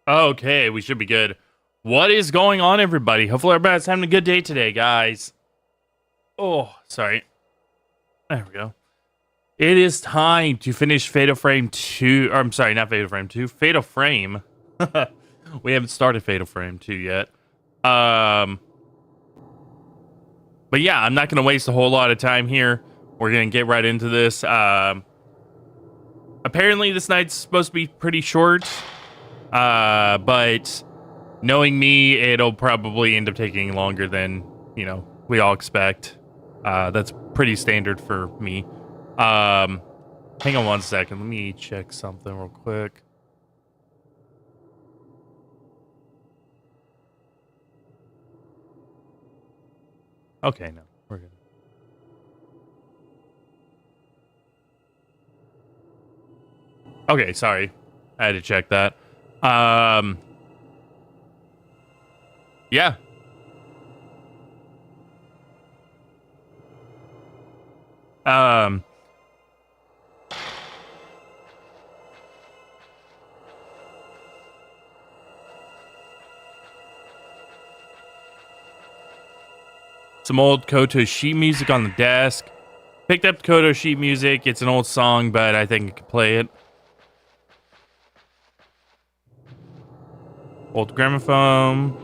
Okay, we should be good. What is going on, everybody? Hopefully everybody's having a good day today, guys. Oh, sorry. There we go. It is time to finish Fatal Frame 2. Or, I'm sorry, not Fatal Frame 2. Fatal Frame. We haven't started Fatal Frame 2 yet. But yeah, I'm not going to waste a whole lot of time here. We're going to get right into this. Apparently, this night's supposed to be pretty short. But knowing me, it'll probably end up taking longer than, we all expect. That's pretty standard for me. Hang on one second. Let me check something real quick. Okay, no, we're good. Okay, sorry. I had to check that. Yeah. Some old Koto sheet music on the desk. Picked up Koto sheet music. It's an old song, but I think I could play it. Old gramophone.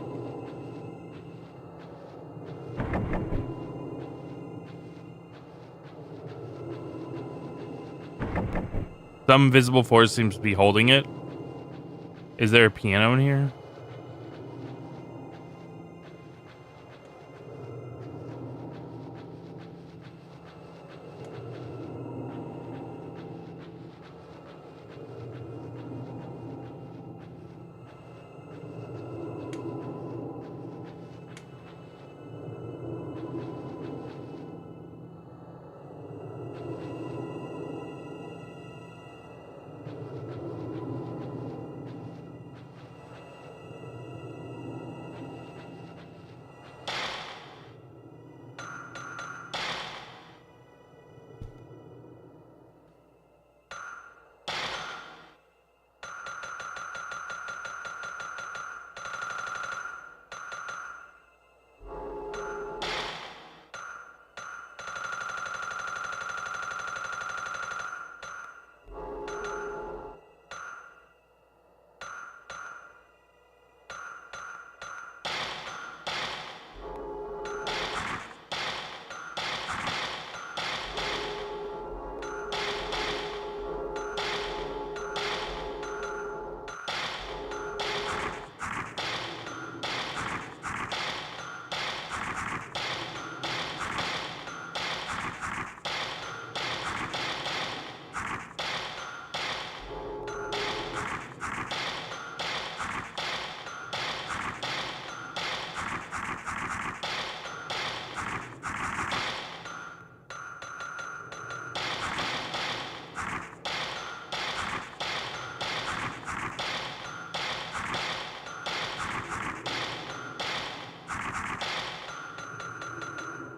Some invisible force seems to be holding it. Is there a piano in here?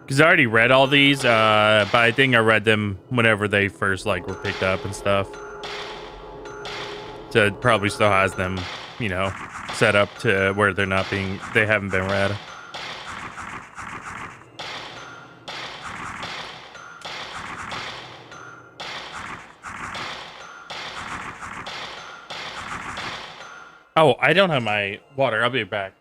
Because I already read all these, but I think I read them whenever they first were picked up and stuff. So it probably still has them, set up to where they haven't been read. Oh, I don't have my water. I'll be back.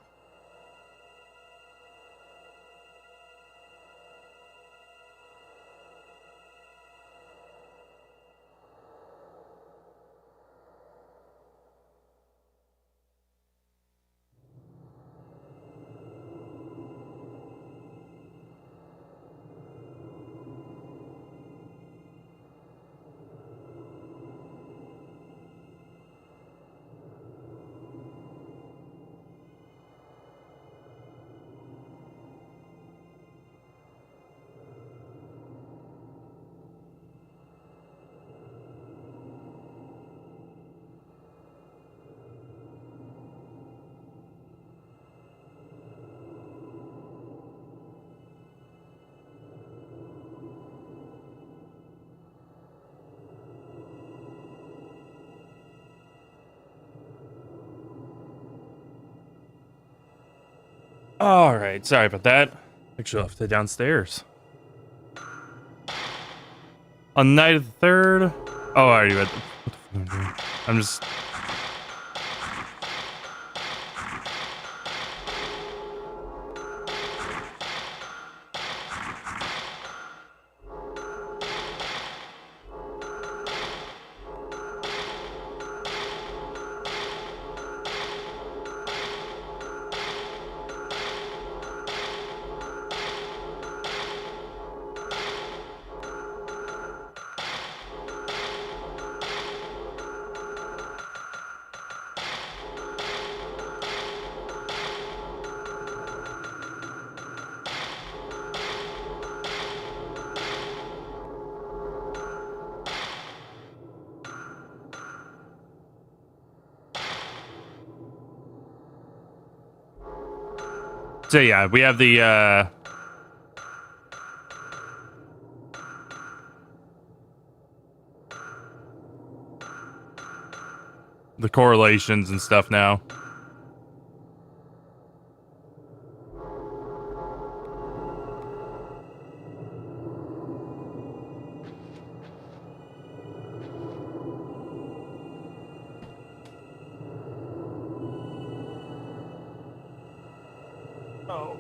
All right, sorry about that. Actually, I left it downstairs. On the night of the 3rd. Oh, I already read. What the fuck am I doing? I'm just. So yeah, we have the correlations and stuff now. Oh.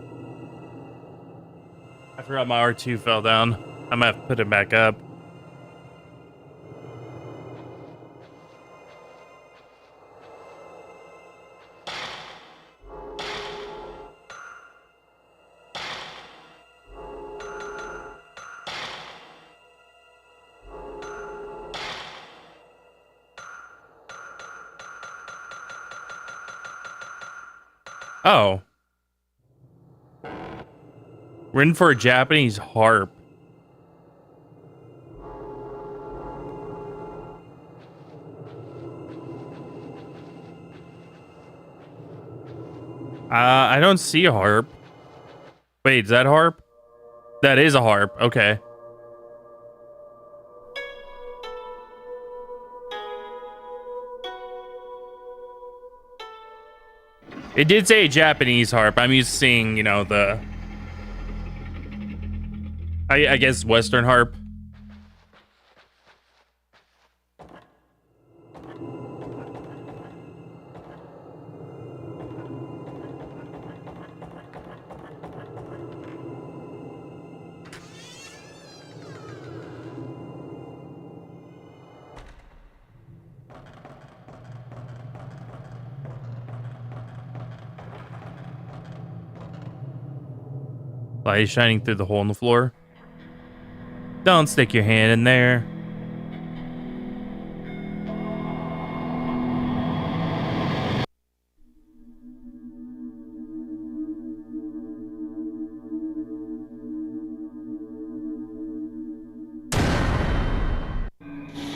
I forgot my R2 fell down. I'm gonna have to put it back up. Oh. We're in for a Japanese harp. I don't see a harp. Wait, is that harp? That is a harp. Okay. It did say Japanese harp. I'm used to seeing, you know, the... I guess Western harp. Light is shining through the hole in the floor. Don't stick your hand in there.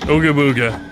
Ooga booga.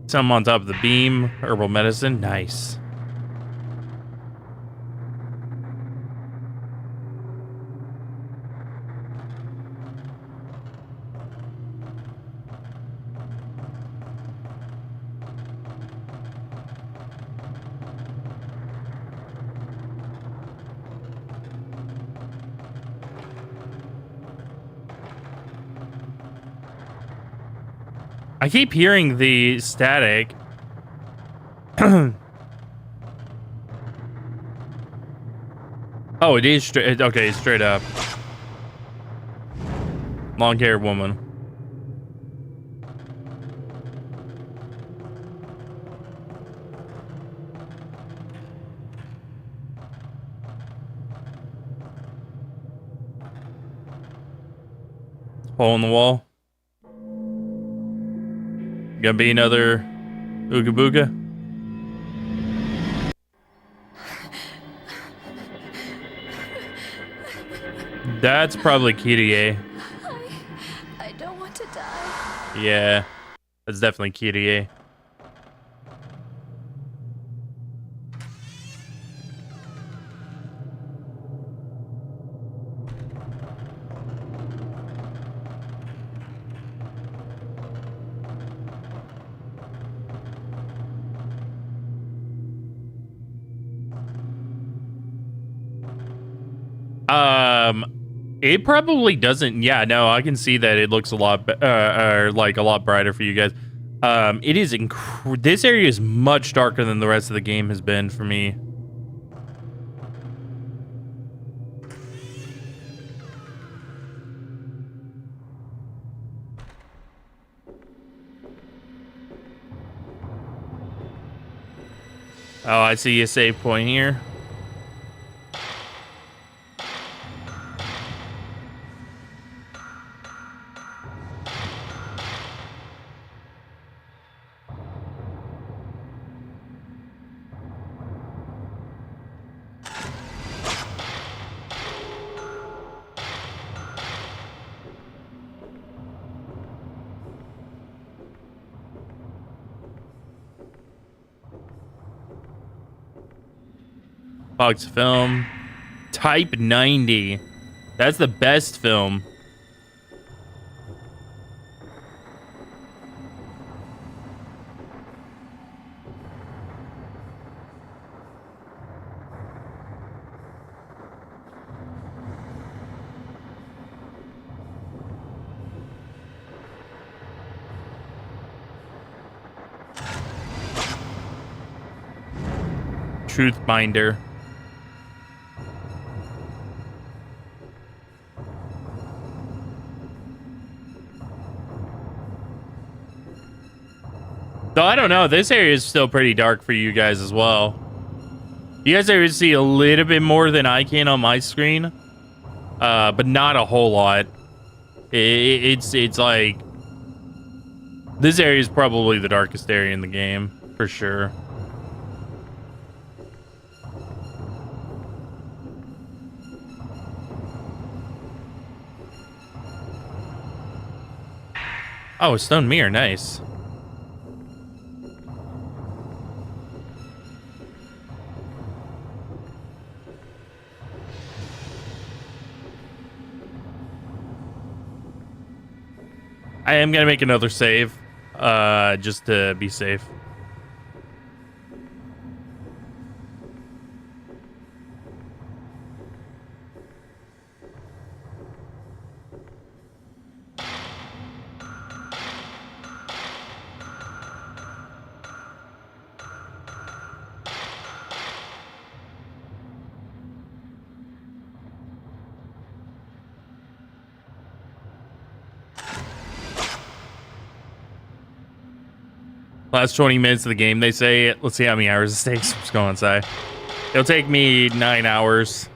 Some on top of the beam. Herbal medicine. Nice. I keep hearing the static. Oh, it is straight. Okay, straight up. Long-haired woman. Hole in the wall. Gonna be another Ooga Booga. That's probably Kyrie. I don't want to die. Yeah, that's definitely Kyrie. It probably doesn't. Yeah, no, I can see that it looks a lot, like a lot brighter for you guys. It is this area is much darker than the rest of the game has been for me. Oh, I see a save point here. Fox film. Type 90. That's the best film. Truth binder. So I don't know. This area is still pretty dark for you guys as well. You guys are able to see a little bit more than I can on my screen, but not a whole lot. It's like this area is probably the darkest area in the game for sure. Oh, a stone mirror, nice. I am gonna make another save, just to be safe. Last 20 minutes of the game, they say. Let's see how many hours it takes. Let's go inside. It'll take me 9 hours.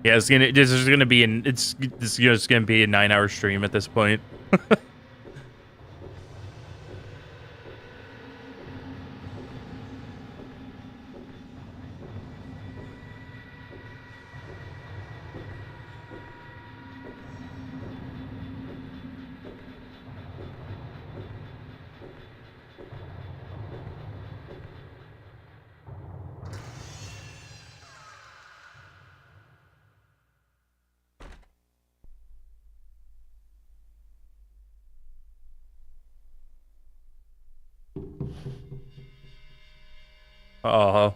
Yeah, this is gonna be this is just gonna be a 9-hour stream at this point. Oh.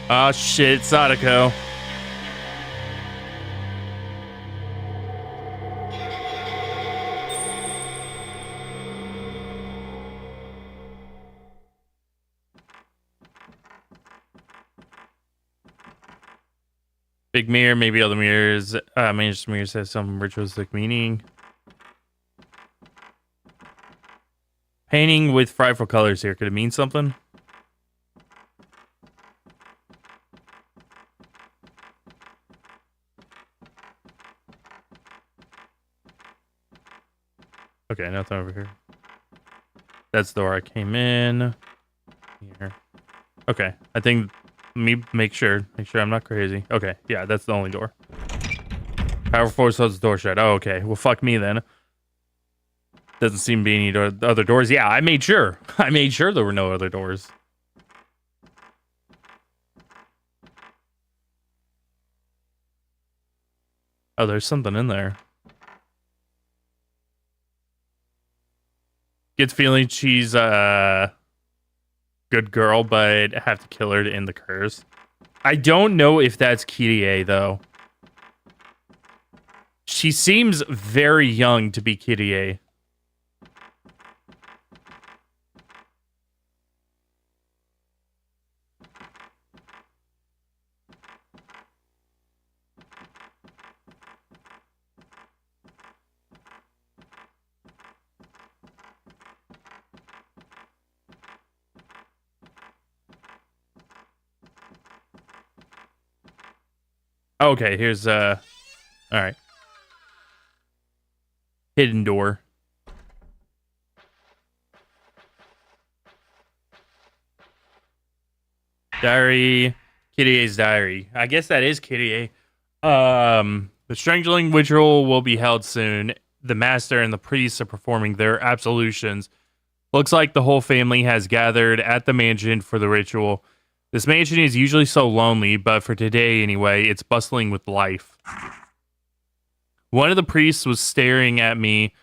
Oh shit, Sadako. Big mirror, maybe other mirrors. Managed mirrors have some ritualistic meaning. Painting with frightful colors here. Could it mean something? Okay, nothing over here. That's the door I came in. Here. Okay, I think... Let me make sure I'm not crazy. Okay, yeah, that's the only door. Power force holds the door shut. Oh, okay. Well, fuck me then. Doesn't seem to be any other doors. Yeah, I made sure. I made sure there were no other doors. Oh, there's something in there. Gets feeling she's a good girl, but have to kill her to end the curse. I don't know if that's Kyrie, though. She seems very young to be Kyrie. Okay, here's all right. Hidden door. Diary. Kyrie's diary. I guess that is Kyrie. The strangling ritual will be held soon. The master and the priests are performing their absolutions. Looks like the whole family has gathered at the mansion for the ritual. This mansion is usually so lonely, but for today anyway, it's bustling with life. One of the priests was staring at me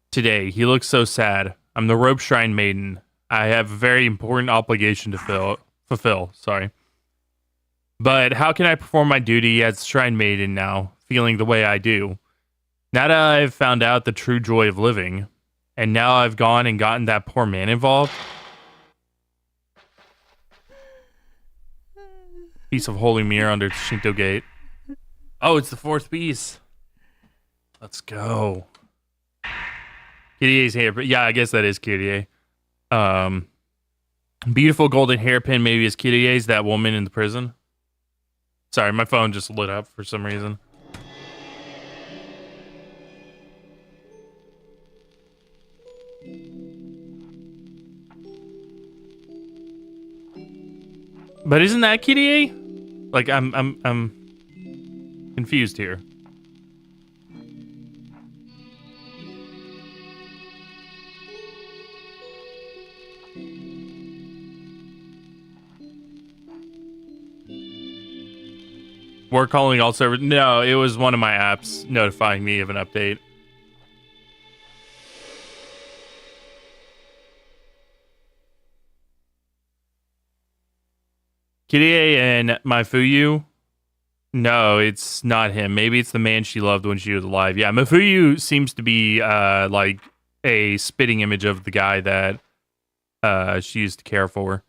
today. He looks so sad. I'm the rope shrine maiden. I have a very important obligation to fulfill. Sorry. But how can I perform my duty as shrine maiden now, feeling the way I do? Now that I've found out the true joy of living, and now I've gone and gotten that poor man involved. Piece of holy mirror under Shinto gate. Oh, it's the fourth piece. Let's go. Kyrie's hair, but yeah, I guess that is Kyrie. Beautiful golden hairpin, maybe is Kyrie's, that woman in the prison. Sorry, my phone just lit up for some reason. But isn't that Kyrie? Like I'm confused here. We're calling all servers. No, it was one of my apps notifying me of an update. Kyrie and Mafuyu. No, it's not him. Maybe it's the man she loved when she was alive. Yeah, Mafuyu seems to be like a spitting image of the guy that she used to care for.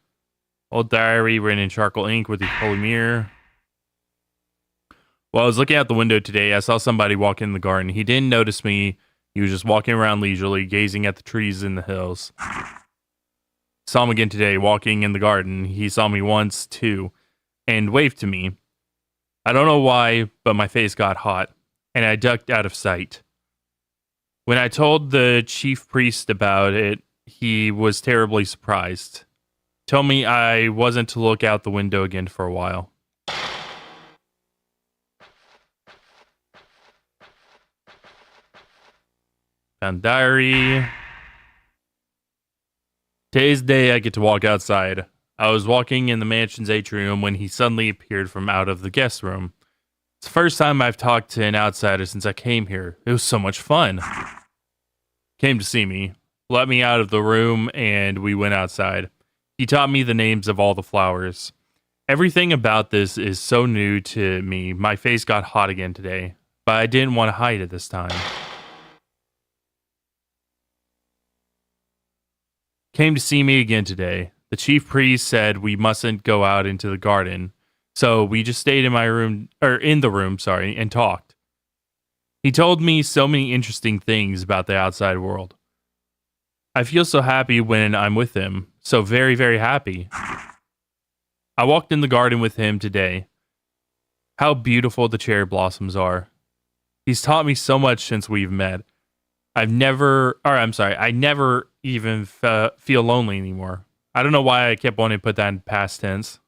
Old diary written in charcoal ink with the holy mirror. Well, I was looking out the window today. I saw somebody walk in the garden. He didn't notice me. He was just walking around leisurely, gazing at the trees in the hills. Saw him again today, walking in the garden. He saw me once, too, and waved to me. I don't know why, but my face got hot, and I ducked out of sight. When I told the chief priest about it, he was terribly surprised. Told me I wasn't to look out the window again for a while. Found diary. Today's the day I get to walk outside. I was walking in the mansion's atrium when he suddenly appeared from out of the guest room. It's the first time I've talked to an outsider since I came here. It was so much fun. Came to see me, let me out of the room, and we went outside. He taught me the names of all the flowers. Everything about this is so new to me. My face got hot again today, but I didn't want to hide it this time. Came to see me again today. The chief priest said we mustn't go out into the garden, so we just stayed in the room, and talked. He told me so many interesting things about the outside world. I feel so happy when I'm with him, so very, very happy. I walked in the garden with him today. How beautiful the cherry blossoms are. He's taught me so much since we've met. I never even feel lonely anymore. I don't know why I kept wanting to put that in past tense.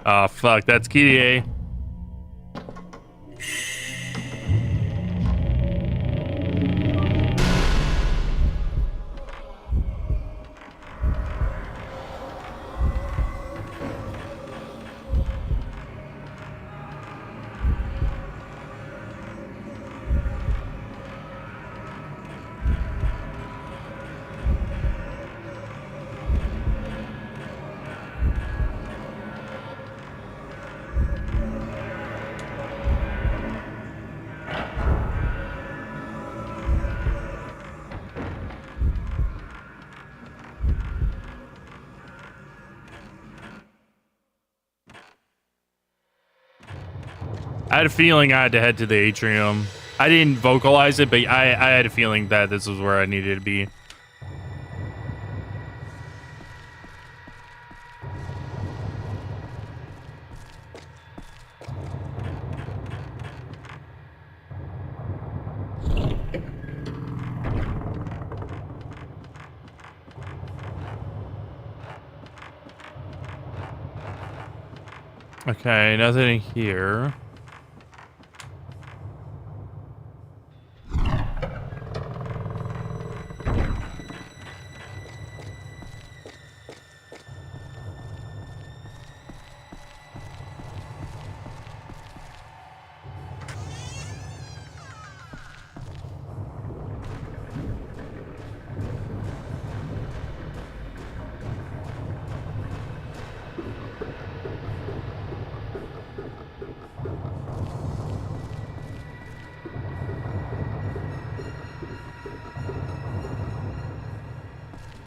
Oh, fuck. That's Kirie. I had a feeling I had to head to the atrium. I didn't vocalize it, but I had a feeling that this was where I needed to be. Okay, nothing here.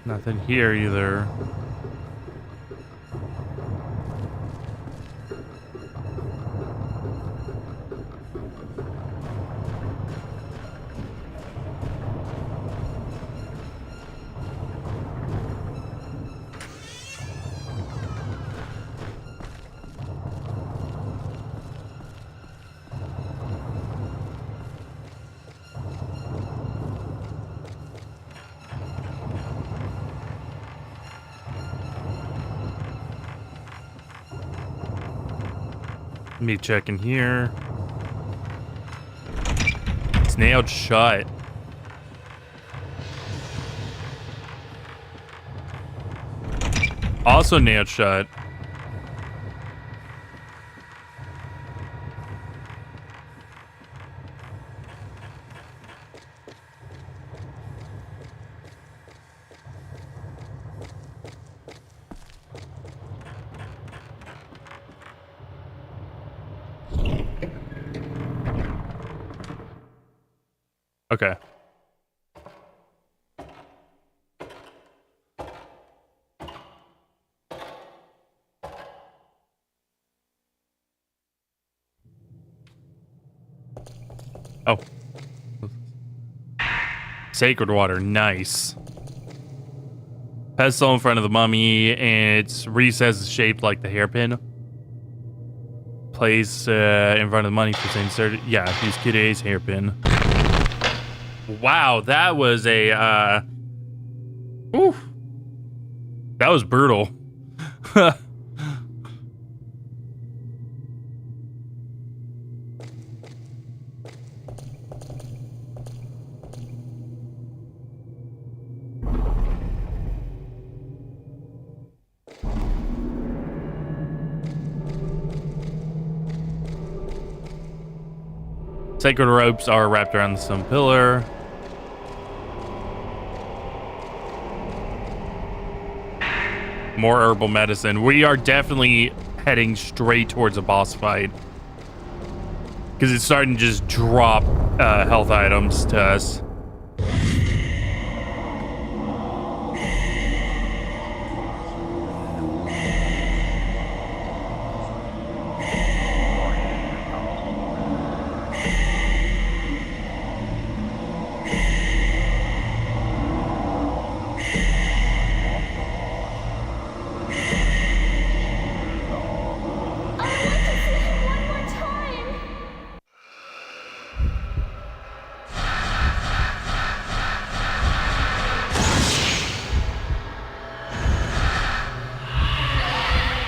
Nothing here either. Me checking here. It's nailed shut. Also nailed shut. Okay. Oh. Sacred water, nice. Pedestal in front of the mummy, and its recess is shaped like the hairpin. Place in front of the mummy for inserted. Yeah, use Kirie's hairpin. Wow, that was a oof. That was brutal. Sacred ropes are wrapped around the stone pillar. More herbal medicine. We are definitely heading straight towards a boss fight. because it's starting to just drop health items to us.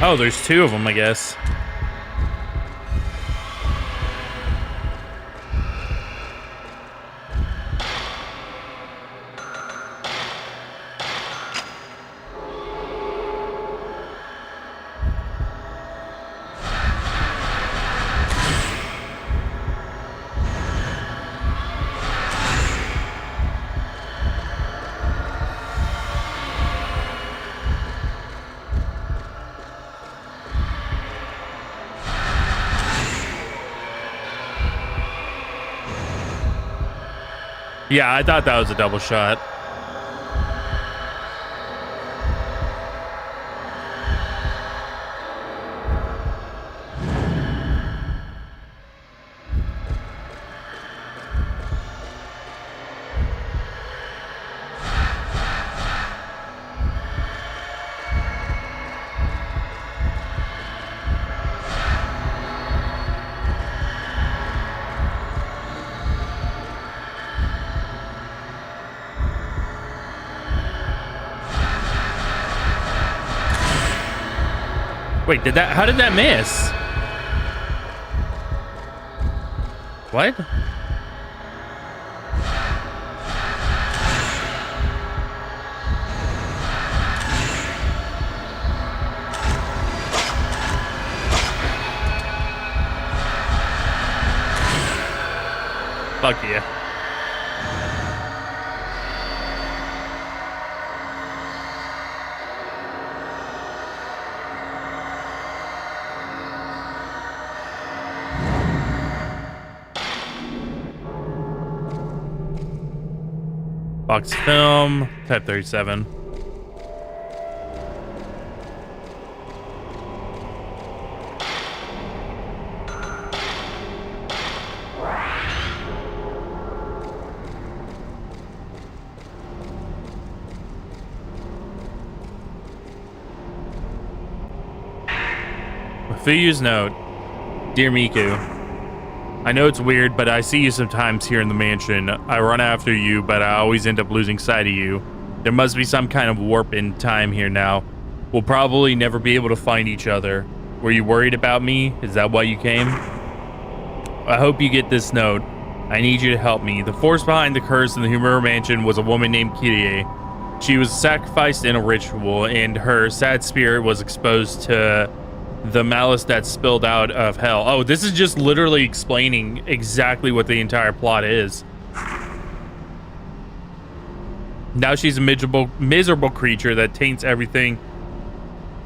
Oh, there's two of them, I guess. Yeah, I thought that was a double shot. Wait, how did that miss? What? Fuck yeah. Box film, type 37. Fuyu's note. Dear Miku, I know it's weird, but I see you sometimes here in the mansion. I run after you, but I always end up losing sight of you. There must be some kind of warp in time here now. We'll probably never be able to find each other. Were you worried about me? Is that why you came? I hope you get this note. I need you to help me. The force behind the curse in the Humura mansion was a woman named Kirie. She was sacrificed in a ritual, and her sad spirit was exposed to the malice that spilled out of hell. Oh, this is just literally explaining exactly what the entire plot is. Now she's a miserable creature that taints everything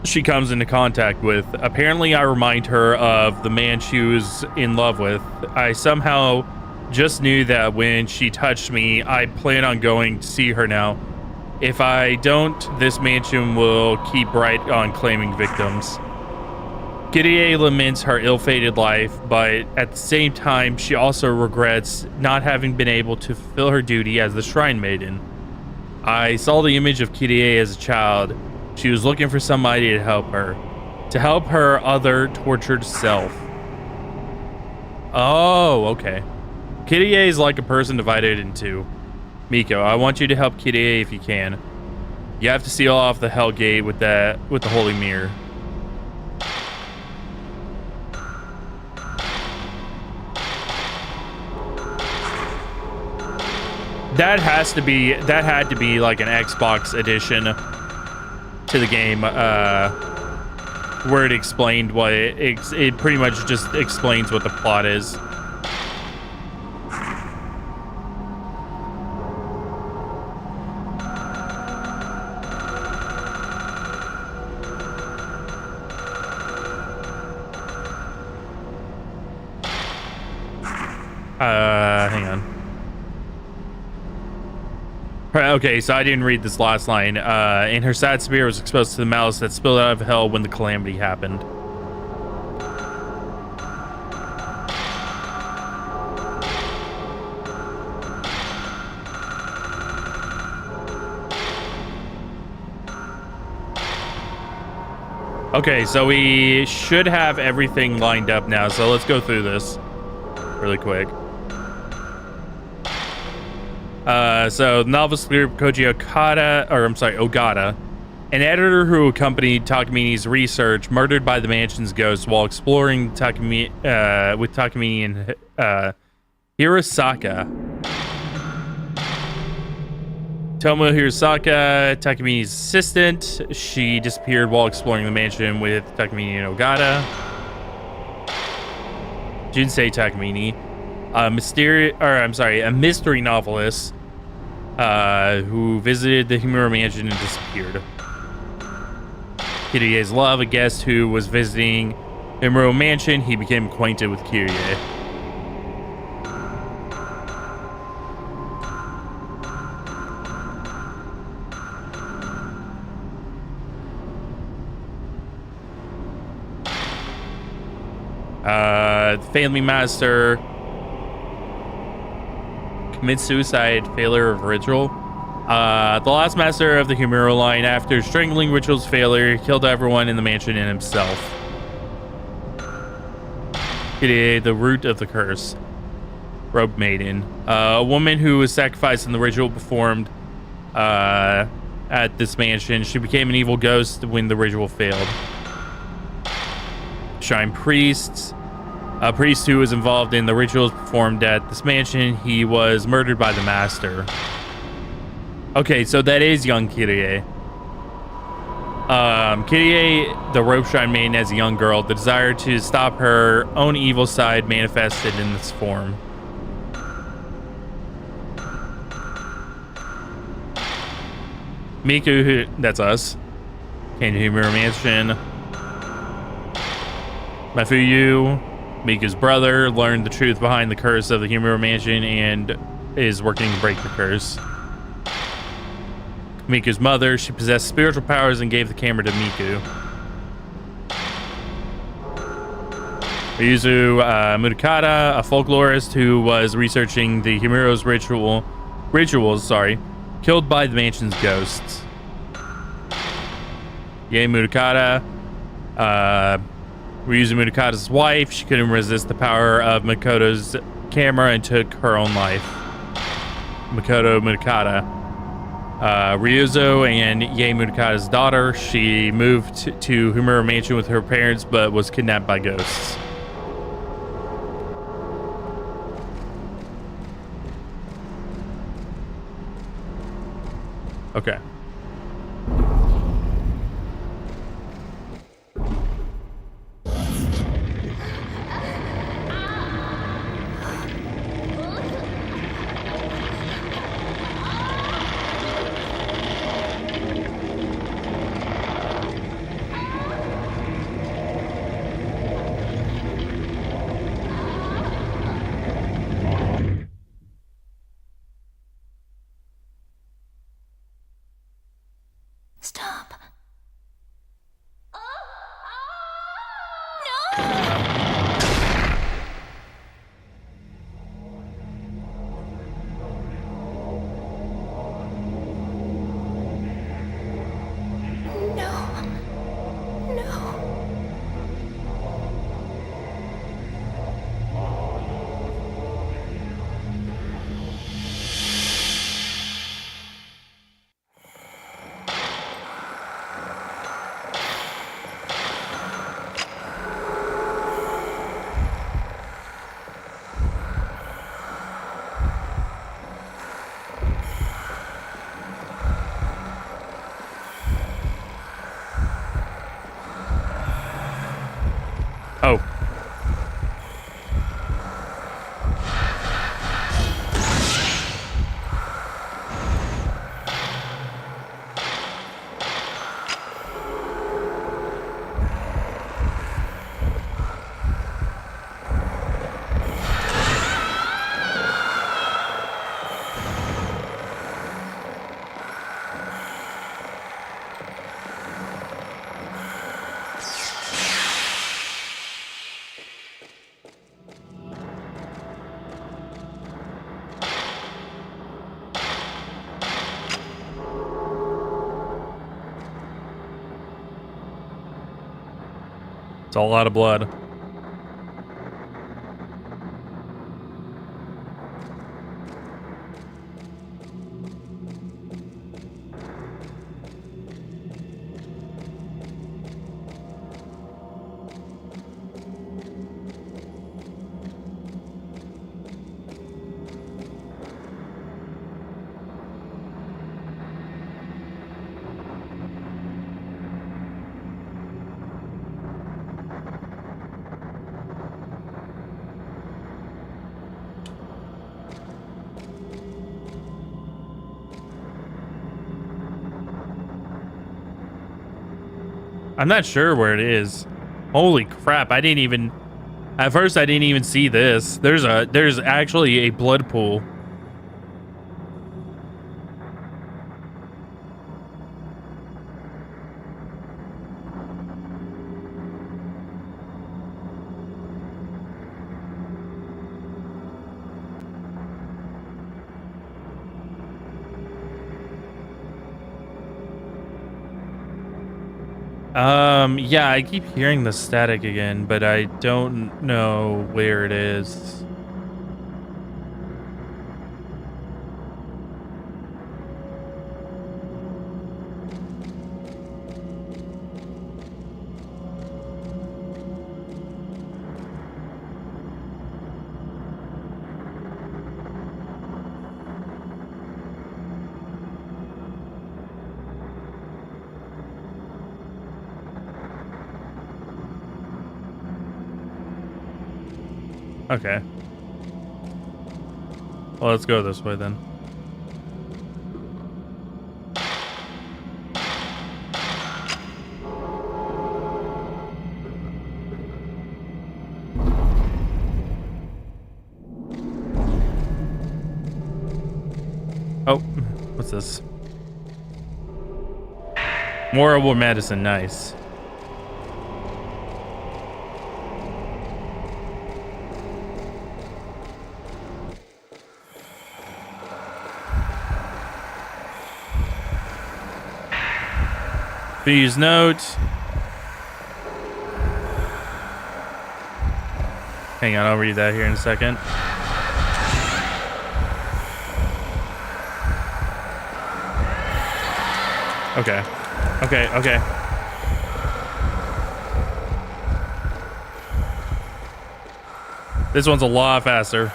she comes into contact with. Apparently, I remind her of the man she was in love with. I somehow just knew that when she touched me, I plan on going to see her now. If I don't, this mansion will keep right on claiming victims. Kirie laments her ill-fated life, but at the same time, she also regrets not having been able to fulfill her duty as the Shrine Maiden. I saw the image of Kirie as a child. She was looking for somebody to help her other tortured self. Oh, okay. Kirie is like a person divided in two. Miko, I want you to help Kirie if you can. You have to seal off the Hell Gate with the Holy Mirror. That had to be like an Xbox edition to the game, where it explained what it pretty much just explains what the plot is. Hang on. Okay, so I didn't read this last line. And her sad spirit was exposed to the malice that spilled out of hell when the calamity happened. Okay, so we should have everything lined up now, so let's go through this really quick. So novelist group Koji Ogata, an editor who accompanied Takamini's research, murdered by the mansion's ghost while exploring with Takamini and Hirosaka. Tomo Hirosaka, Takamini's assistant. She disappeared while exploring the mansion with Takamini and Ogata. Jinsei Takamini, a mystery novelist who visited the Himura mansion and disappeared. Kirie's love, a guest who was visiting Himura mansion. He became acquainted with Kirie. Family master commits suicide, failure of ritual. The last master of the Himura line, after strangling ritual's failure, killed everyone in the mansion and himself. Kirie, the root of the curse. Robe maiden, a woman who was sacrificed in the ritual performed at this mansion. She became an evil ghost when the ritual failed. Shrine priests, a priest who was involved in the rituals performed at this mansion. He was murdered by the master. Okay, so that is young Kirie. Kirie, the rope shrine maiden, as a young girl, the desire to stop her own evil side manifested in this form. Miku, that's us, came to Himura Mansion. Mafuyu, Miku's brother, learned the truth behind the curse of the Himura Mansion and is working to break the curse. Miku's mother, she possessed spiritual powers and gave the camera to Miku. Ryuzu Murukata, a folklorist who was researching the Himura's rituals, killed by the mansion's ghosts. Yae Murukata, Ryuzu Murukata's wife. She couldn't resist the power of Makoto's camera and took her own life. Makoto Murukata. Ryuzo and Yae Murukata's daughter. She moved to Himura Mansion with her parents, but was kidnapped by ghosts. Okay. Stop. Oh. It's a lot of blood. I'm not sure where it is. Holy crap, I didn't even... At first, I didn't even see this. There's actually a blood pool. Yeah, I keep hearing the static again, but I don't know where it is. Okay. Well, let's go this way then. Oh, what's this? More herbal medicine, nice. Please note. Hang on, I'll read that here in a second. Okay. Okay. This one's a lot faster.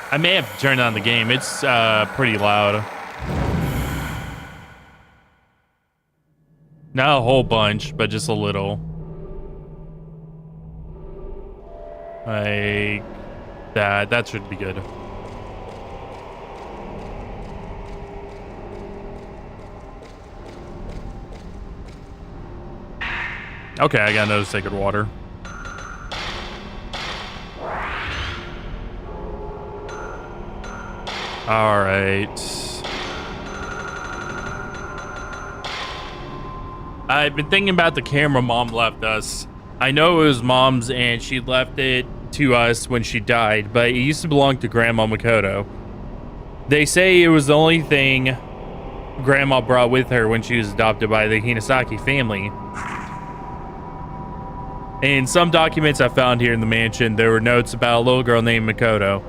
I may have turned on the game. It's pretty loud. Not a whole bunch, but just a little. Like that. That should be good. Okay, I got another sacred water. All right. I've been thinking about the camera Mom left us. I know it was Mom's and she left it to us when she died, but it used to belong to Grandma Makoto. They say it was the only thing Grandma brought with her when she was adopted by the Hinasaki family. In some documents I found here in the mansion, there were notes about a little girl named Makoto.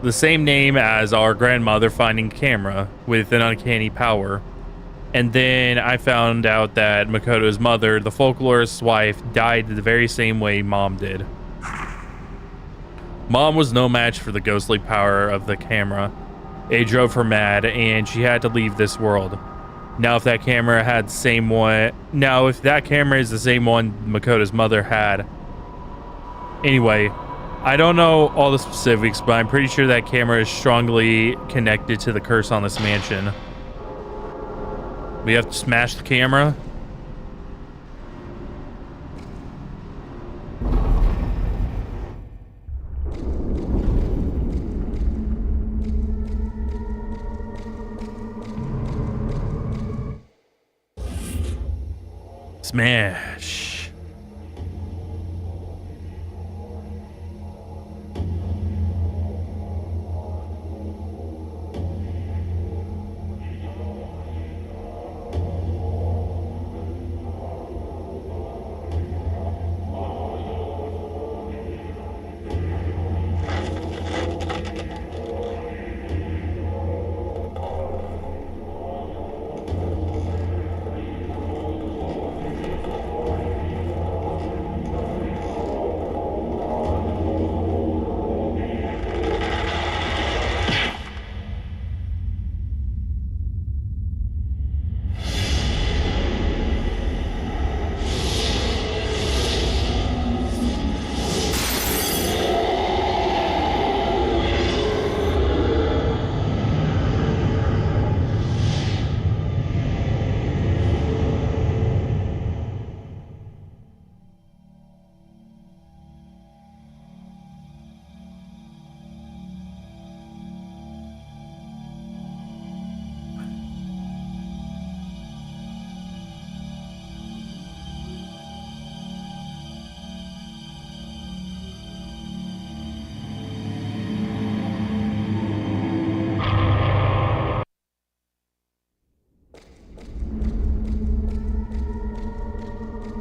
The same name as our grandmother finding camera with an uncanny power. And then I found out that Makoto's mother, the folklorist's wife, died the very same way Mom did. Mom was no match for the ghostly power of the camera. It drove her mad and she had to leave this world. Now if that camera had the same one, if that camera is the same one Makoto's mother had. Anyway, I don't know all the specifics, but I'm pretty sure that camera is strongly connected to the curse on this mansion. We have to smash the camera. Smash.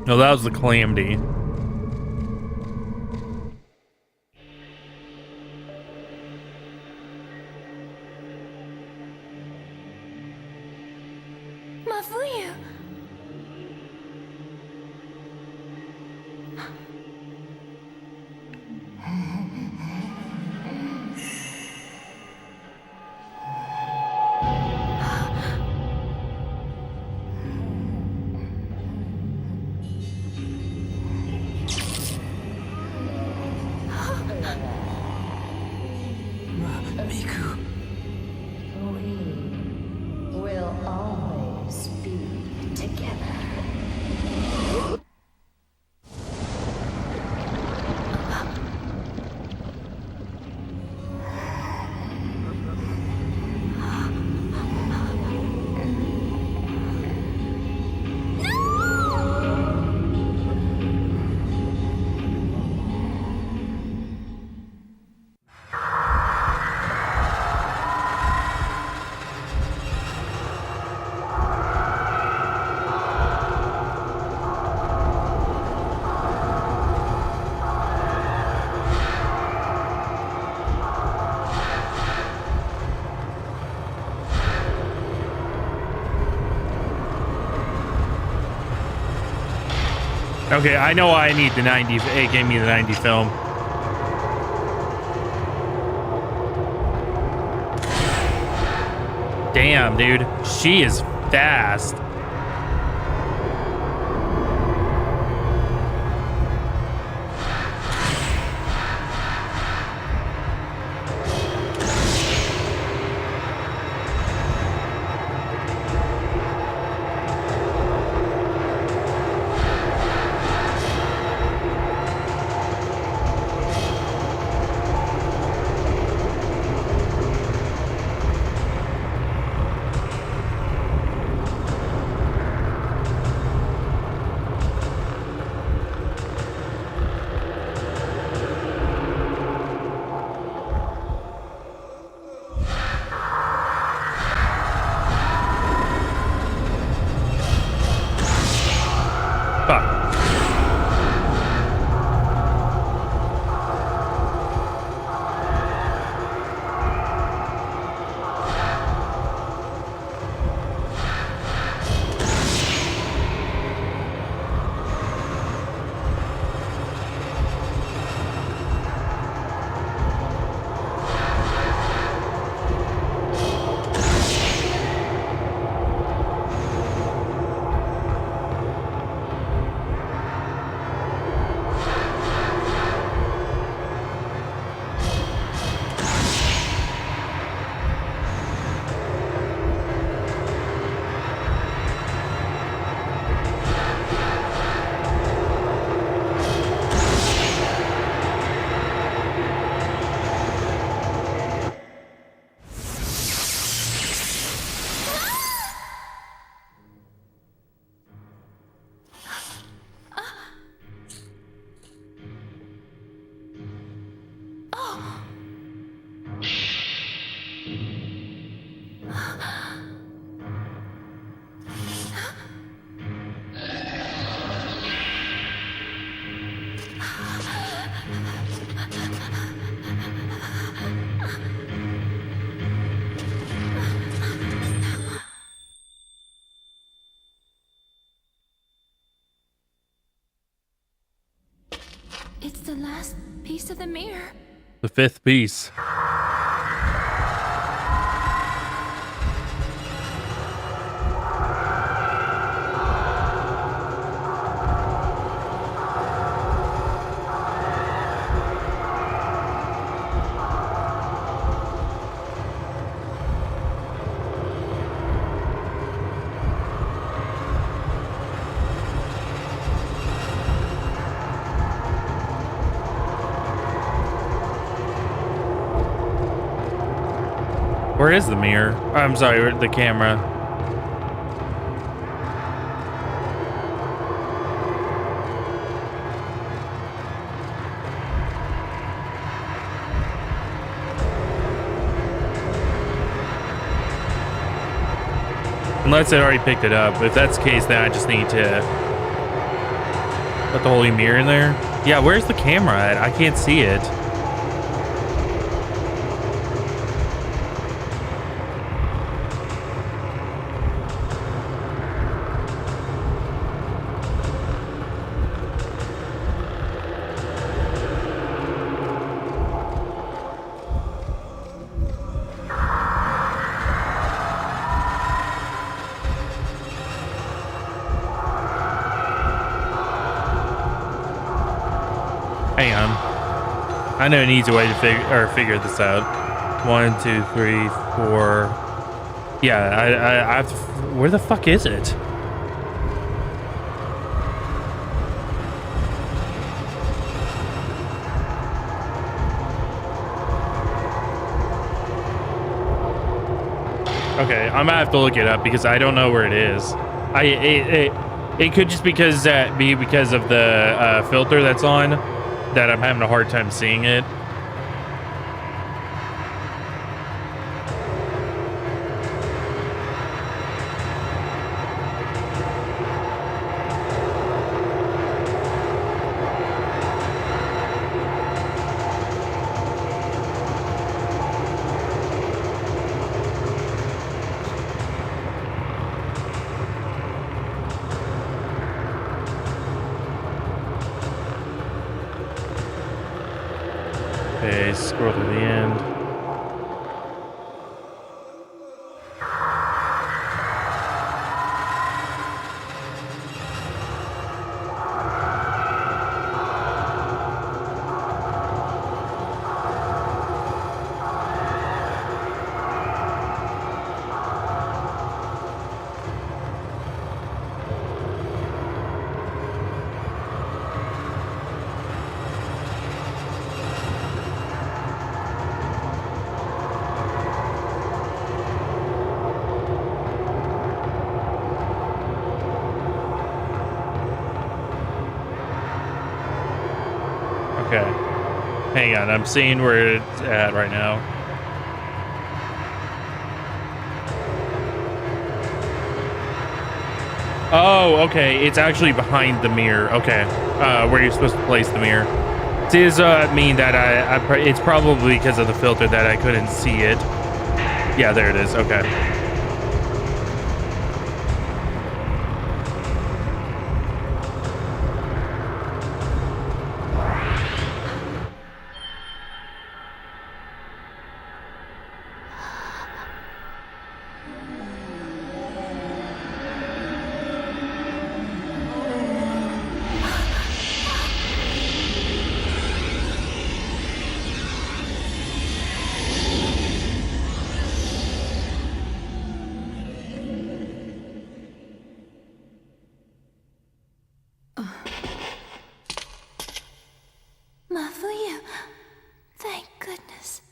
No, that was the calamity. Mafuyu. Miku. We will always be together. Okay, I know I need the 90. It gave me the 90 film. Damn, dude. She is fast. the last piece of the mirror. The fifth piece. Where is the mirror? I'm sorry, the camera. Unless I already picked it up. If that's the case, then I just need to put the holy mirror in there. Yeah, where's the camera at? I can't see it. Hang on. I know an easy way to figure this out. 1, 2, 3, 4. Yeah, I have to. Where the fuck is it? Okay, I'm gonna have to look it up because I don't know where it is. It could just be because of the filter that's on that I'm having a hard time seeing it. Okay, scroll to the end. Okay. Hang on, I'm seeing where it's at right now. Oh, okay. It's actually behind the mirror. Okay. Where you're supposed to place the mirror. Does mean that it's probably because of the filter that I couldn't see it. Yeah, there it is. Okay. Mafuyu. Thank goodness.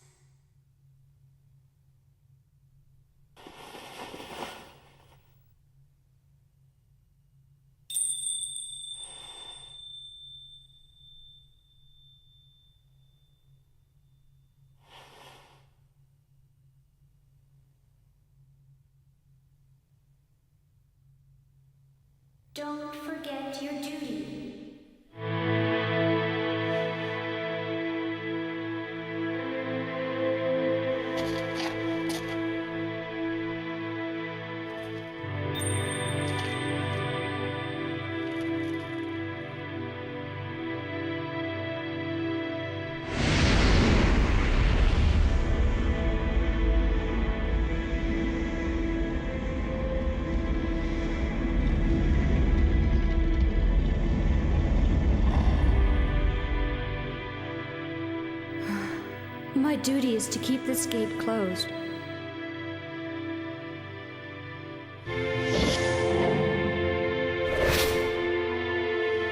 Don't forget your duty. My duty is to keep this gate closed.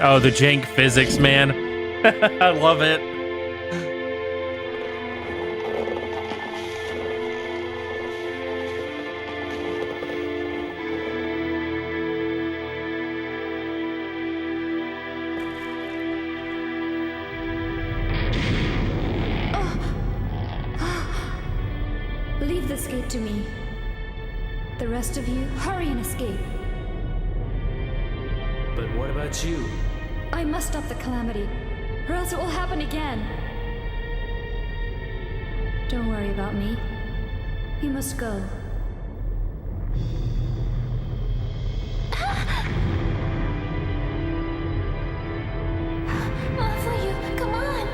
Oh, the jank physics, man. I love it. Leave this gate to me. The rest of you, hurry and escape. But what about you? I must stop the calamity, or else it will happen again. Don't worry about me. You must go. Mafuyu, come on!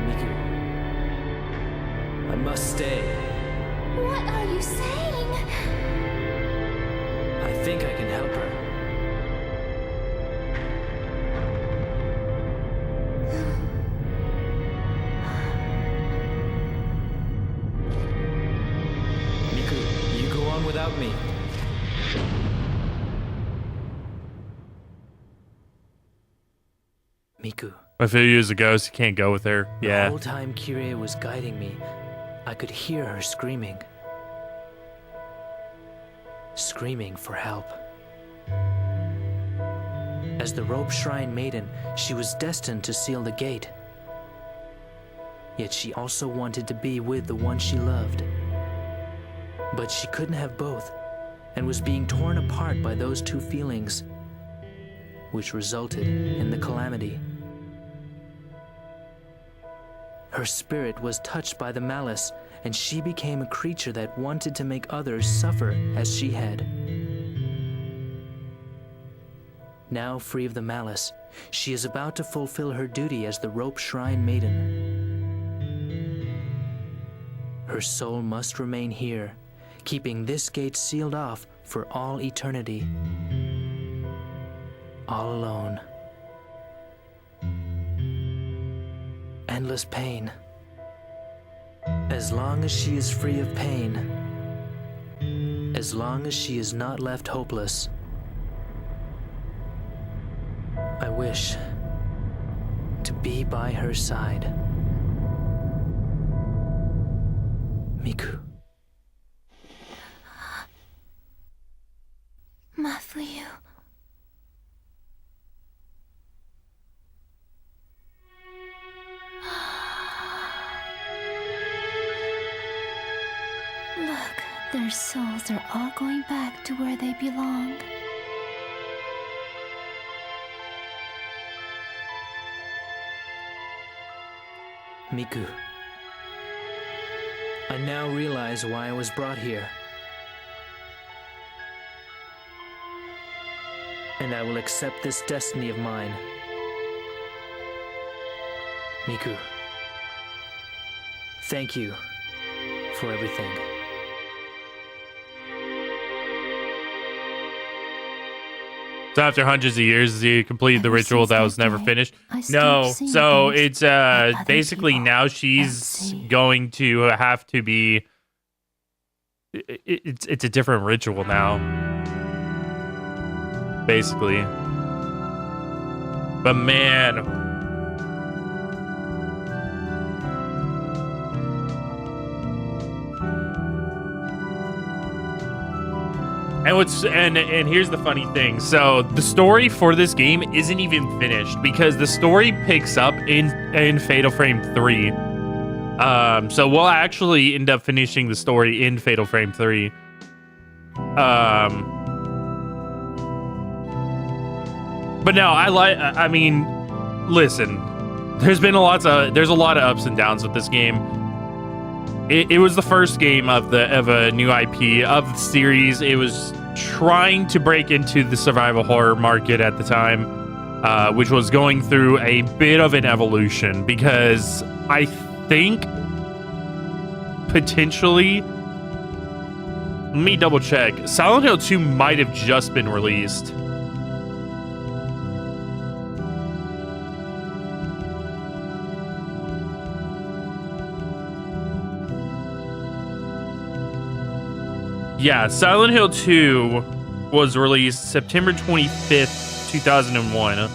Miku. I must stay. What are you saying? I think I can help her. Miku, you go on without me. Miku. If you use a ghost, you can't go with her. The Yeah. whole time Kyrie was guiding me, I could hear her screaming. Screaming for help. As the rope shrine maiden, she was destined to seal the gate. Yet she also wanted to be with the one she loved. But she couldn't have both, and was being torn apart by those two feelings, which resulted in the calamity. Her spirit was touched by the malice, and she became a creature that wanted to make others suffer as she had. Now free of the malice, she is about to fulfill her duty as the rope shrine maiden. Her soul must remain here, keeping this gate sealed off for all eternity. All alone. Endless pain. As long as she is free of pain, as long as she is not left hopeless, I wish to be by her side. Miku. Mafuyu. Look, their souls are all going back to where they belong. Miku. I now realize why I was brought here. And I will accept this destiny of mine. Miku. Thank you for everything. So after hundreds of years, you completed the Ever ritual since that that was never day, finished. I stopped No, seeing so things it's that other basically people now can't she's see. going to have to be. It's a different ritual now, basically. But man. And here's the funny thing. So the story for this game isn't even finished because the story picks up in Fatal Frame 3. So we'll actually end up finishing the story in Fatal Frame 3. But no, I mean, listen. There's a lot of ups and downs with this game. It was the first game of a new IP of the series. It was trying to break into the survival horror market at the time, which was going through a bit of an evolution because I think potentially, let me double check. Silent Hill 2 might have just been released. Yeah, Silent Hill 2 was released September 25th, 2001.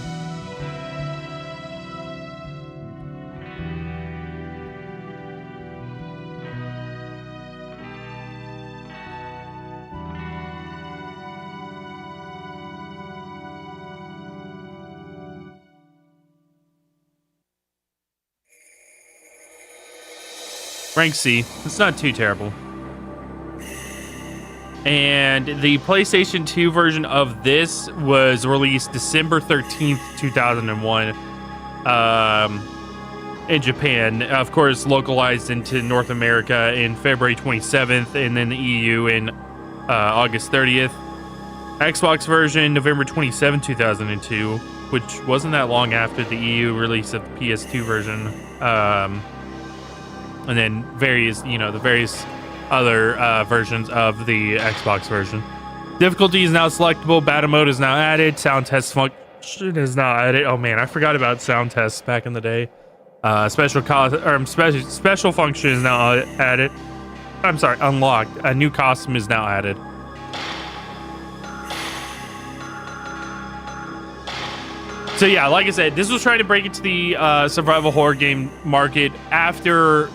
Rank C. It's not too terrible. And the PlayStation 2 version of this was released December 13th, 2001 in Japan. Of course, localized into North America in February 27th, and then the EU in August 30th. Xbox version, November 27, 2002, which wasn't that long after the EU release of the PS2 version. And then the various other versions of the Xbox version. Difficulty is now selectable. Battle mode is now added. Sound test function is now added. Oh man, I forgot about sound tests back in the day. Special function is now added. I'm sorry, unlocked. A new costume is now added. So yeah, like I said, this was trying to break into the survival horror game market after,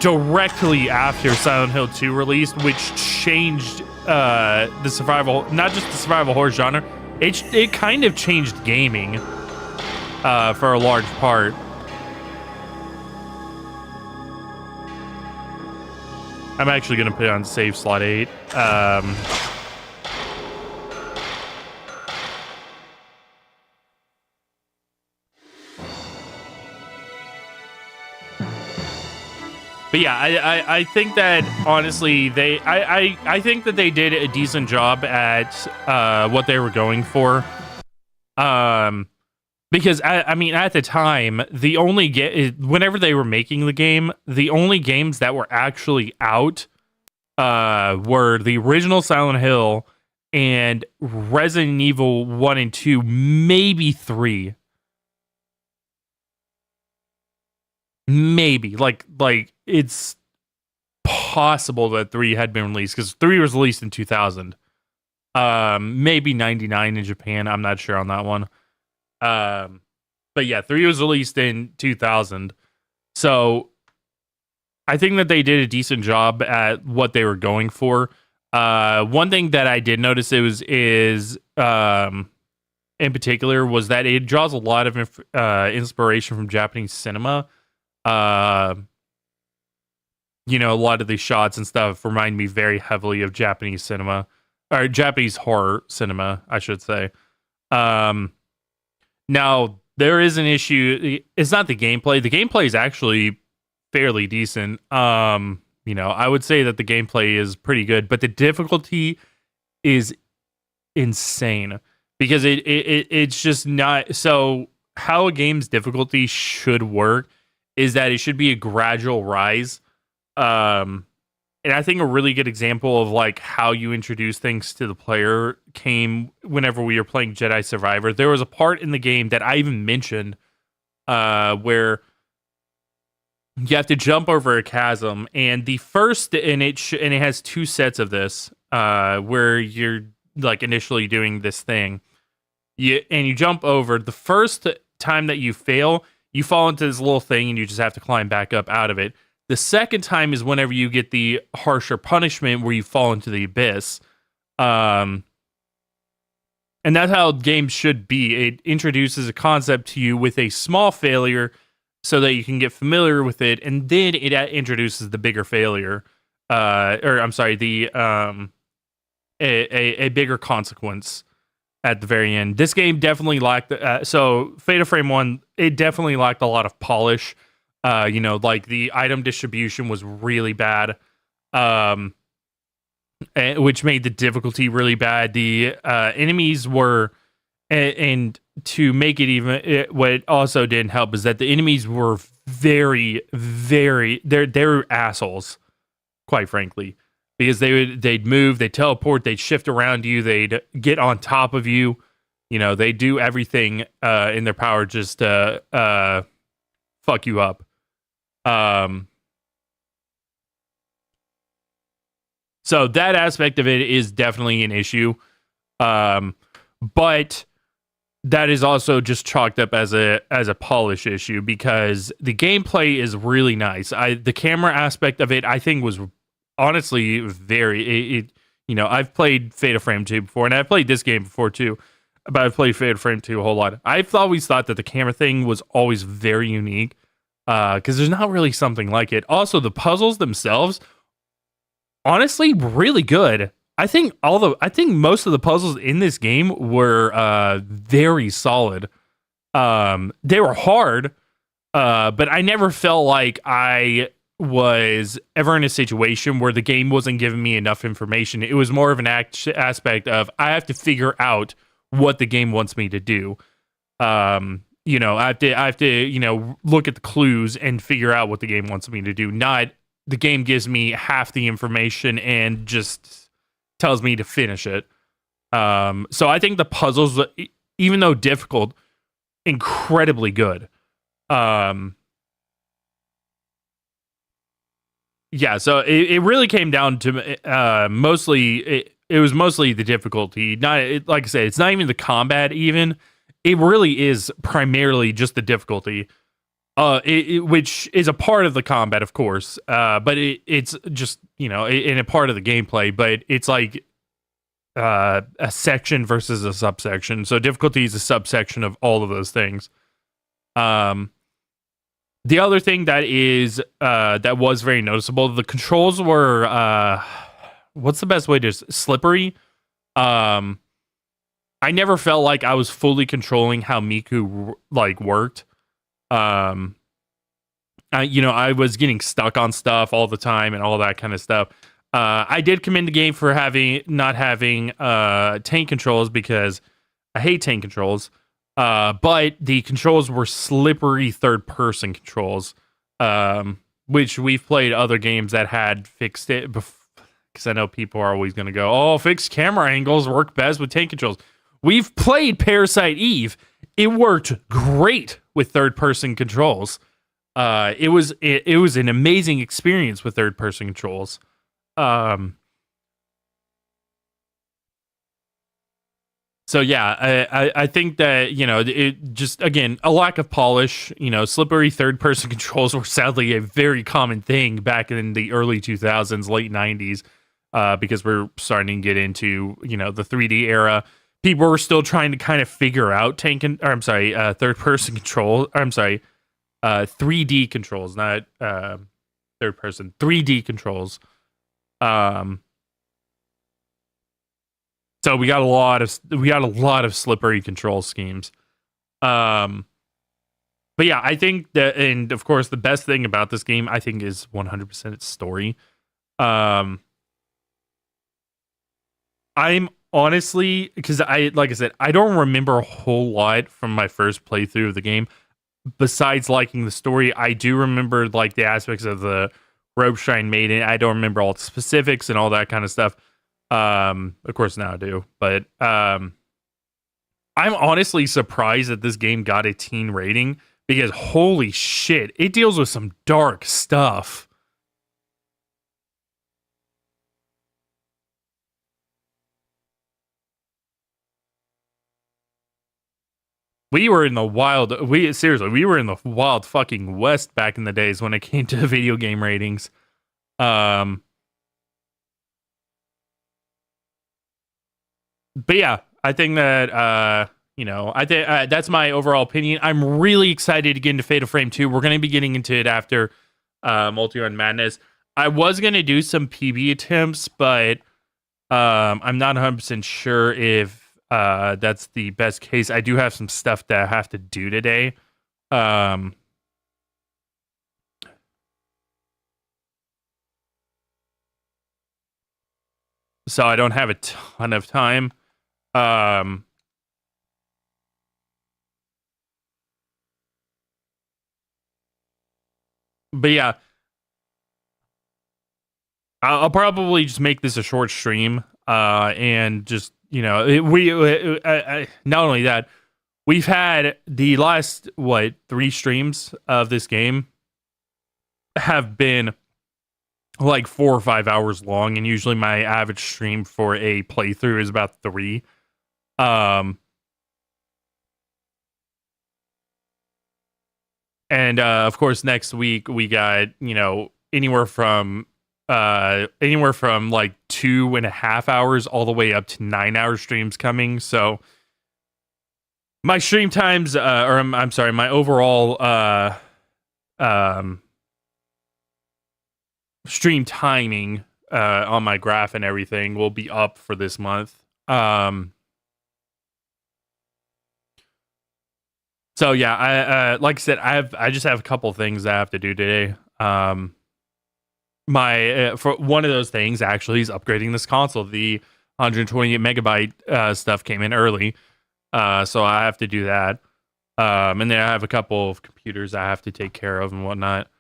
directly after Silent Hill 2 released, which changed the survival, not just the survival horror genre, it kind of changed gaming for a large part. I'm actually going to put it on save slot 8. But yeah, I think that honestly I think that they did a decent job at what they were going for. Because I mean at the time the only whenever they were making the game, the only games that were actually out were the original Silent Hill and Resident Evil 1 and 2, maybe 3. Maybe like it's possible that 3 had been released because 3 was released in 2000. Maybe 99 in Japan. I'm not sure on that one. But yeah, 3 was released in 2000. So I think that they did a decent job at what they were going for. One thing that I did notice in particular was that it draws a lot of inspiration from Japanese cinema. A lot of these shots and stuff remind me very heavily of Japanese cinema, or Japanese horror cinema, I should say. Now there is an issue. It's not the gameplay. The gameplay is actually fairly decent. I would say that the gameplay is pretty good, but the difficulty is insane because it's just not. So how a game's difficulty should work is that it should be a gradual rise. And I think a really good example of like how you introduce things to the player came whenever we were playing Jedi Survivor. There was a part in the game that I even mentioned where you have to jump over a chasm, and the first and it has 2 sets of this where you're like initially doing this thing. You jump over. The first time that you fail, you fall into this little thing and you just have to climb back up out of it. The second time is whenever you get the harsher punishment where you fall into the abyss. And that's how games should be. It introduces a concept to you with a small failure so that you can get familiar with it, and then it introduces the bigger failure. A bigger consequence at the very end. This game definitely lacked so Fatal Frame 1, it definitely lacked a lot of polish. Like the item distribution was really bad, which made the difficulty really bad. The enemies were, and to make it even, what also didn't help is that the enemies were very, very, they're assholes, quite frankly. Because they'd move, they'd teleport, they'd shift around you, they'd get on top of you. They do everything in their power just to fuck you up. So that aspect of it is definitely an issue. But that is also just chalked up as a polish issue because the gameplay is really nice. The camera aspect of it, I think, was honestly very. I've played Fatal Frame 2 before, and I've played this game before too. But I've played Fatal Frame 2 a whole lot. I've always thought that the camera thing was always very unique because there's not really something like it. Also, the puzzles themselves, honestly, really good. I think most of the puzzles in this game were very solid. They were hard, but I never felt like I was ever in a situation where the game wasn't giving me enough information. It was more of an aspect of I have to figure out what the game wants me to do. I have to look at the clues and figure out what the game wants me to do. Not the game gives me half the information and just tells me to finish it. So I think the puzzles, even though difficult, incredibly good. So it really came down to mostly it was mostly the difficulty. Like I said, it's not even the combat. Even it really is primarily just the difficulty, which is a part of the combat, of course. But it's just in a part of the gameplay. But it's like a section versus a subsection. So difficulty is a subsection of all of those things. The other thing that was very noticeable, the controls were what's the best way to slippery? I never felt like I was fully controlling how Miku worked. I was getting stuck on stuff all the time and all that kind of stuff. I did commend the game for not having tank controls because I hate tank controls. But the controls were slippery third-person controls, which we've played other games that had fixed it. Because I know people are always going to go, "Oh, fixed camera angles work best with tank controls." We've played Parasite Eve; it worked great with third-person controls. It was an amazing experience with third-person controls. So yeah, I think that it just, again, a lack of polish. Slippery third person controls were sadly a very common thing back in the early 2000s, late 90s, because we're starting to get into the 3D era. People were still trying to kind of figure out third person control. 3D controls, not third person, 3D controls. So we got a lot of slippery control schemes. But yeah, I think that, and of course, the best thing about this game, I think, is 100% its story. I'm honestly, because like I said, I don't remember a whole lot from my first playthrough of the game. Besides liking the story, I do remember the aspects of the Rope Shrine Maiden. I don't remember all the specifics and all that kind of stuff. Of course now I do, but I'm honestly surprised that this game got a teen rating because holy shit, it deals with some dark stuff. We were in the wild fucking west back in the days when it came to video game ratings. But yeah, I think that I think that's my overall opinion. I'm really excited to get into Fatal Frame 2. We're going to be getting into it after Multi-Run Madness. I was going to do some PB attempts, but I'm not 100% sure if that's the best case. I do have some stuff that I have to do today. So I don't have a ton of time. But yeah, I'll probably just make this a short stream, and just not only that, we've had the last 3 streams of this game have been like 4 or 5 hours long, and usually my average stream for a playthrough is about 3. And of course, next week we got, you know, anywhere from like 2.5 hours all the way up to 9-hour streams coming. So my stream times, I'm sorry, my overall stream timing on my graph and everything will be up for this month. So yeah, I like I said, I just have a couple things I have to do today. My for one of those things actually is upgrading this console. The 128 megabyte stuff came in early, so I have to do that. And then I have a couple of computers I have to take care of and whatnot.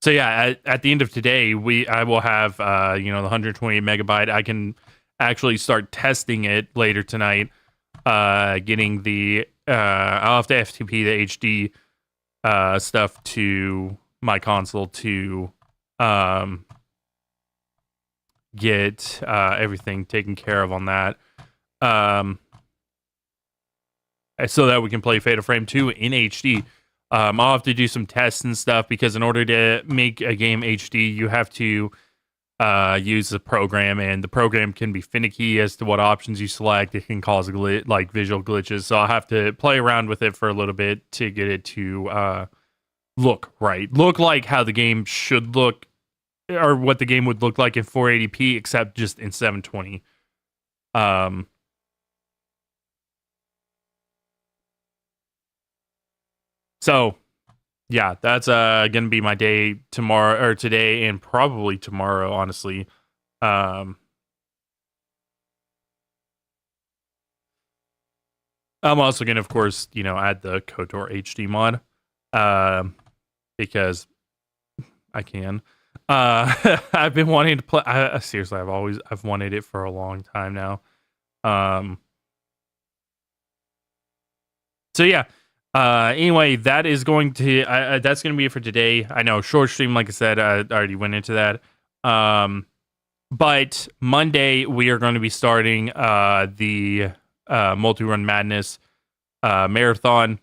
So yeah, at the end of today, I will have the 128 megabyte. I can actually start testing it later tonight. Getting the I'll have to FTP the HD stuff to my console to get everything taken care of on that. So that we can play Fatal Frame 2 in HD. I'll have to do some tests and stuff because in order to make a game HD, you have to use the program, and the program can be finicky as to what options you select. It can cause like visual glitches, so I'll have to play around with it for a little bit to get it to look like how the game should look, or what the game would look like in 480p, except just in 720. So yeah, that's gonna be my day tomorrow, or today, and probably tomorrow, honestly. I'm also gonna, of course, add the KOTOR HD mod, because I can. I've been wanting to play. Seriously, I've wanted it for a long time now. So yeah. Anyway, that's going to be it for today. I know, short stream, like I said, I already went into that. But Monday we are going to be starting the Multi-Run Madness marathon.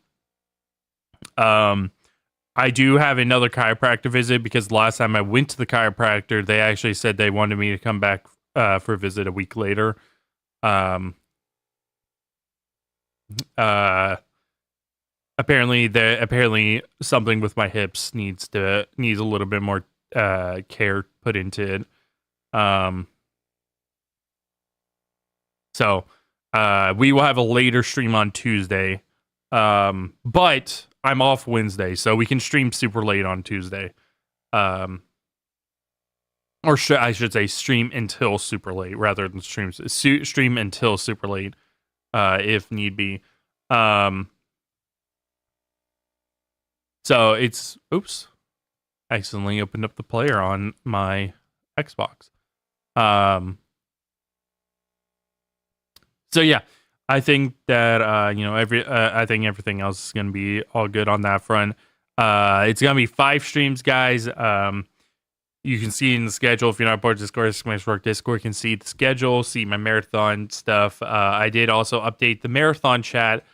I do have another chiropractor visit because last time I went to the chiropractor, they actually said they wanted me to come back for a visit a week later. Apparently something with my hips needs a little bit more care put into it. So we will have a later stream on Tuesday. But I'm off Wednesday, so we can stream super late on Tuesday. Or I should say stream until super late rather than stream until super late, if need be. So it's, oops, I accidentally opened up the player on my Xbox. So yeah, I think that I think everything else is gonna be all good on that front. It's gonna be 5 streams, guys. You can see in the schedule if you're not part of Discord, Discord can see the schedule, see my marathon stuff. I did also update the marathon chat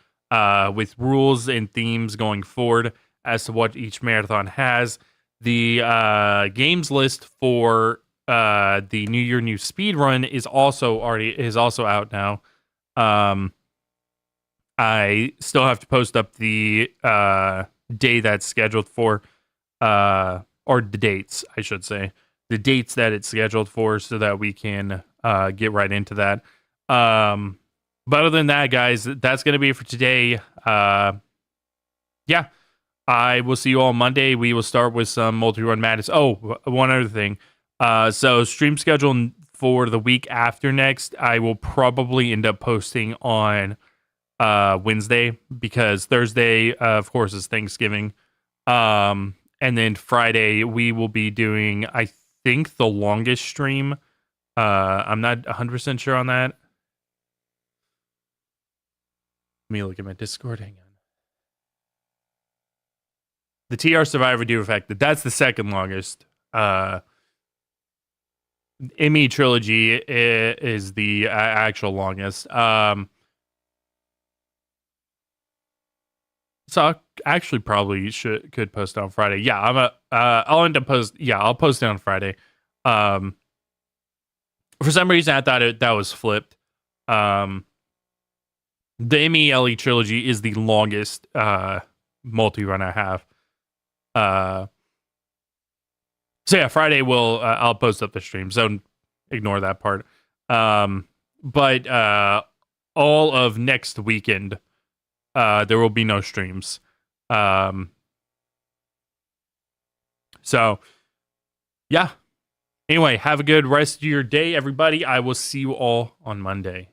with rules and themes going forward as to what each marathon has. The games list for the New Year New Speed Run is also out now. I still have to post up the day that's scheduled for, or the dates, I should say, the dates that it's scheduled for, so that we can get right into that. But other than that, guys, that's gonna be it for today. Yeah. I will see you all Monday. We will start with some Multi-Run Madness. Oh, one other thing. So stream schedule for the week after next, I will probably end up posting on Wednesday, because Thursday, of course, is Thanksgiving. And then Friday, we will be doing, I think, the longest stream. I'm not 100% sure on that. Let me look at my Discord. Hang on. The TR Survivor Do Affected. That's the second longest. Emmy Trilogy is the actual longest. So I actually probably could post it on Friday. Yeah, I'll end up I'll post it on Friday. For some reason I thought that was flipped. The Emmy Ellie Trilogy is the longest multi-run I have. So yeah, Friday I'll post up the stream, so ignore that part. But all of next weekend, there will be no streams. So yeah. Anyway, have a good rest of your day, everybody. I will see you all on Monday.